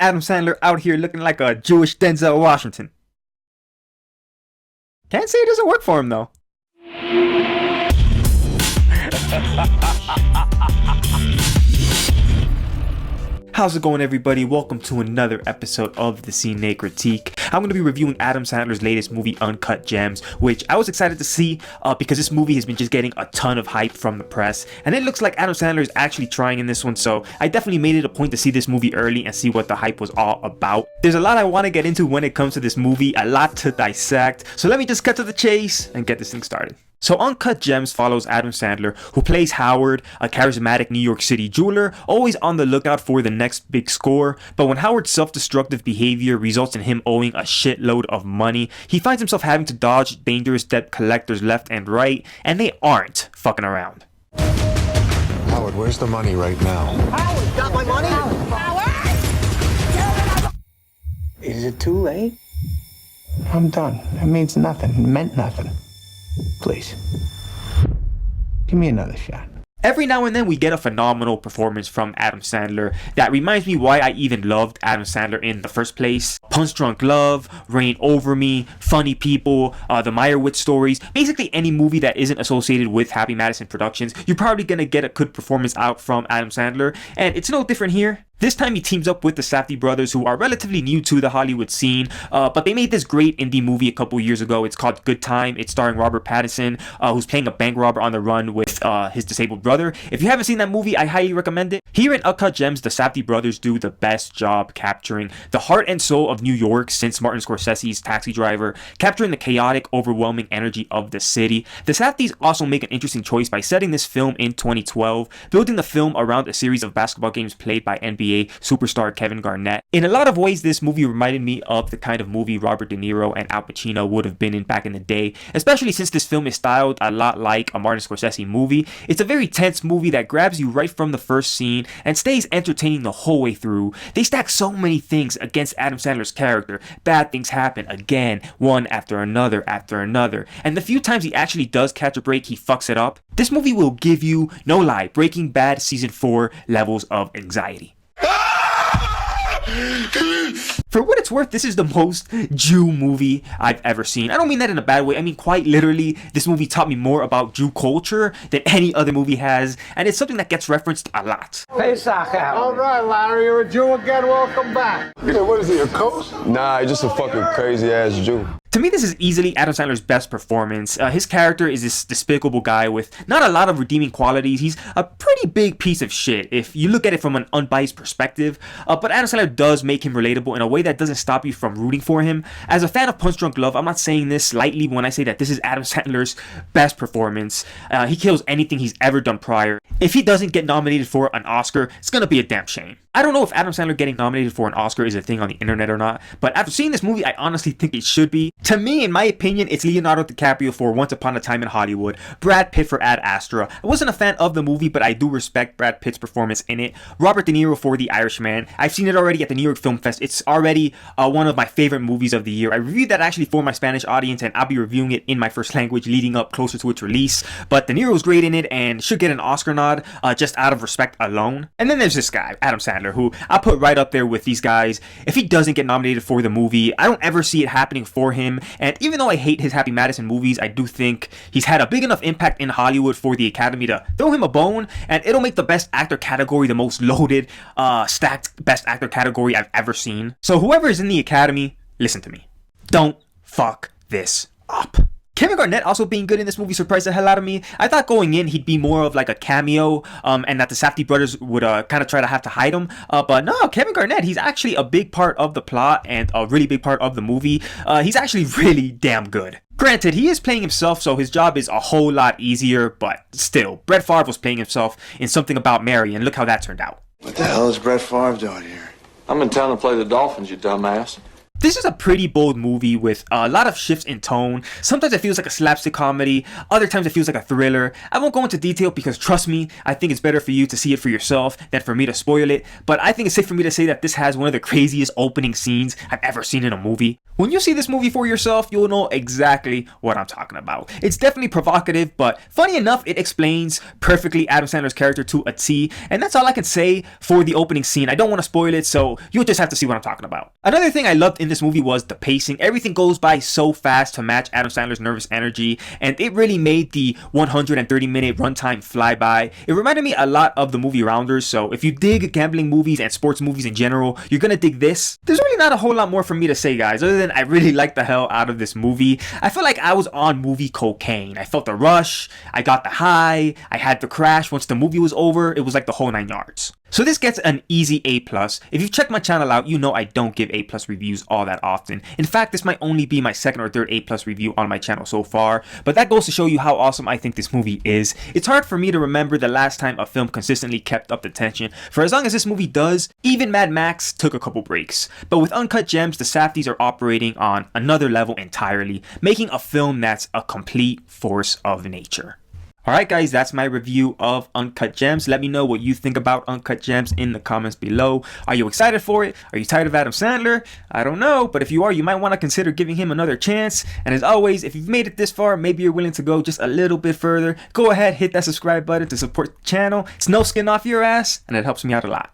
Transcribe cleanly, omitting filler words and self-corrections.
Adam Sandler out here looking like a Jewish Denzel Washington. Can't say it doesn't work for him though. How's it going, everybody? Welcome to another episode of the Cine Critique. I'm going to be reviewing Adam Sandler's latest movie, Uncut Gems, which I was excited to see because this movie has been just getting a ton of hype from the press, and it looks like Adam Sandler is actually trying in this one, so I definitely made it a point to see this movie early and see what the hype was all about. There's a lot I want to get into when it comes to this movie, a lot to dissect, so let me just cut to the chase and get this thing started. So Uncut Gems follows Adam Sandler, who plays Howard, a charismatic New York City jeweler, always on the lookout for the next big score. But when Howard's self-destructive behavior results in him owing a shitload of money, he finds himself having to dodge dangerous debt collectors left and right, and they aren't fucking around. Howard, where's the money right now? Howard, got my money? Howard! Is it too late? I'm done. It means nothing. It meant nothing. Please, give me another shot. Every now and then we get a phenomenal performance from Adam Sandler that reminds me why I even loved Adam Sandler in the first place. Punch Drunk Love, Reign Over Me, Funny People, the Meyerowitz stories, basically any movie that isn't associated with Happy Madison Productions, you're probably gonna get a good performance out from Adam Sandler, and it's no different here. This time he teams up with the Safdie Brothers, who are relatively new to the Hollywood scene, but they made this great indie movie a couple years ago. It's called Good Time. It's starring Robert Pattinson, who's playing a bank robber on the run with his disabled brother. If you haven't seen that movie, I highly recommend it. Here in Uncut Gems, the Safdie Brothers do the best job capturing the heart and soul of New York since Martin Scorsese's Taxi Driver, capturing the chaotic, overwhelming energy of the city. The Safdies also make an interesting choice by setting this film in 2012, building the film around a series of basketball games played by NBA superstar Kevin Garnett. In a lot of ways, this movie reminded me of the kind of movie Robert De Niro and Al Pacino would have been in back in the day, especially since this film is styled a lot like a Martin Scorsese movie. It's a very tense movie that grabs you right from the first scene and stays entertaining the whole way through. They stack so many things against Adam Sandler's character. Bad things happen again, one after another, and the few times he actually does catch a break, he fucks it up. This movie will give you, no lie, Breaking Bad Season 4 levels of anxiety. For what it's worth, this is the most Jew movie I've ever seen. I don't mean that in a bad way. I mean, quite literally, this movie taught me more about Jew culture than any other movie has, and it's something that gets referenced a lot. Pesach out. All right, Larry, you're a Jew again. Welcome back. Yeah, what is he, a coach? Nah, he's just a fucking crazy-ass Jew. To me, this is easily Adam Sandler's best performance. His character is this despicable guy with not a lot of redeeming qualities. He's a pretty big piece of shit if you look at it from an unbiased perspective, but Adam Sandler does make him relatable in a way that doesn't stop you from rooting for him. As a fan of Punch Drunk Love, I'm not saying this lightly when I say that this is Adam Sandler's best performance. He kills anything he's ever done prior. If he doesn't get nominated for an Oscar, it's gonna be a damn shame. I don't know if Adam Sandler getting nominated for an Oscar is a thing on the internet or not, but after seeing this movie, I honestly think it should be. To me, in my opinion, it's Leonardo DiCaprio for Once Upon a Time in Hollywood, Brad Pitt for Ad Astra. I wasn't a fan of the movie, but I do respect Brad Pitt's performance in it. Robert De Niro for The Irishman. I've seen it already at the New York Film Fest. It's already one of my favorite movies of the year. I reviewed that actually for my Spanish audience, and I'll be reviewing it in my first language leading up closer to its release. But De Niro's great in it and should get an Oscar nod just out of respect alone. And then there's this guy, Adam Sandler, who I put right up there with these guys. If he doesn't get nominated for the movie, I don't ever see it happening for him. And even though I hate his Happy Madison movies, I do think he's had a big enough impact in Hollywood for the Academy to throw him a bone, and it'll make the Best Actor category the most loaded, stacked Best Actor category I've ever seen. So whoever is in the Academy, listen to me. Don't fuck this up. Kevin Garnett also being good in this movie surprised the hell out of me. I thought going in he'd be more of like a cameo, and that the Safdie Brothers would kind of try to have to hide him. But no, Kevin Garnett, he's actually a big part of the plot and a really big part of the movie. He's actually really damn good. Granted, he is playing himself, so his job is a whole lot easier, but still, Brett Favre was playing himself in Something About Mary, and look how that turned out. What the hell is Brett Favre doing here? I'm in town to play the Dolphins, you dumbass. This is a pretty bold movie with a lot of shifts in tone. Sometimes it feels like a slapstick comedy, other times it feels like a thriller. I won't go into detail because trust me, I think it's better for you to see it for yourself than for me to spoil it, but I think it's safe for me to say that this has one of the craziest opening scenes I've ever seen in a movie. When you see this movie for yourself, you'll know exactly what I'm talking about. It's definitely provocative, but funny enough, it explains perfectly Adam Sandler's character to a T, and that's all I can say for the opening scene. I don't want to spoil it, so you'll just have to see what I'm talking about. Another thing I loved in this movie was the pacing. Everything goes by so fast to match Adam Sandler's nervous energy, and it really made the 130-minute runtime fly by. It reminded me a lot of the movie Rounders, so if you dig gambling movies and sports movies in general, you're gonna dig this. There's really not a whole lot more for me to say, guys, other than I really liked the hell out of this movie. I feel like I was on movie cocaine. I felt the rush, I got the high, I had the crash once the movie was over. It was like the whole 9 yards. So this gets an easy A+. If you've checked my channel out, you know I don't give A+ reviews all that often. In fact, this might only be my second or third A+ review on my channel so far, but that goes to show you how awesome I think this movie is. It's hard for me to remember the last time a film consistently kept up the tension for as long as this movie does. Even Mad Max took a couple breaks. But with Uncut Gems, the Safdies are operating on another level entirely, making a film that's a complete force of nature. Alright guys, that's my review of Uncut Gems. Let me know what you think about Uncut Gems in the comments below. Are you excited for it? Are you tired of Adam Sandler? I don't know, but if you are, you might want to consider giving him another chance. And as always, if you've made it this far, maybe you're willing to go just a little bit further, go ahead, hit that subscribe button to support the channel. It's no skin off your ass, and it helps me out a lot.